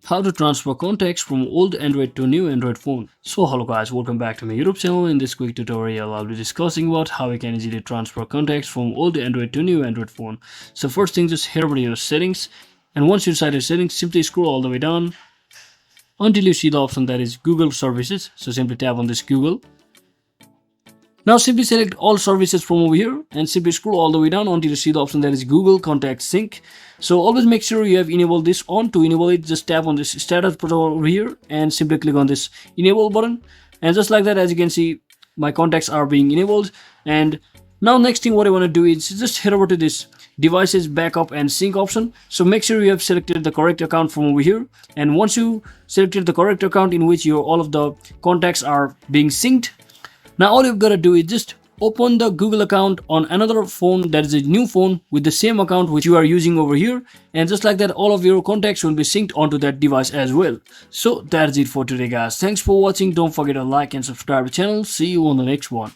How to transfer contacts from old Android to new Android phone. So hello guys, welcome back to my YouTube channel. In this quick tutorial I'll be discussing about how you can easily transfer contacts from old Android to new Android phone. So first thing, just head over to your settings, and once you inside your settings, simply scroll all the way down until you see the option that is Google services. So simply tap on this Google. Now simply select all services from over here and simply scroll all the way down until you see the option that is Google Contact Sync. So always make sure you have enabled this on. To enable it, just tap on this status button over here and simply click on this enable button. And just like that, as you can see, my contacts are being enabled. And now next thing what I want to do is just head over to this devices backup and sync option. So make sure you have selected the correct account from over here. And once you selected the correct account in which your all of the contacts are being synced, now all you've got to do is just open the Google account on another phone that is a new phone with the same account which you are using over here, and just like that all of your contacts will be synced onto that device as well. So that's it for today guys. Thanks for watching. Don't forget to like and subscribe to the channel. See you on the next one.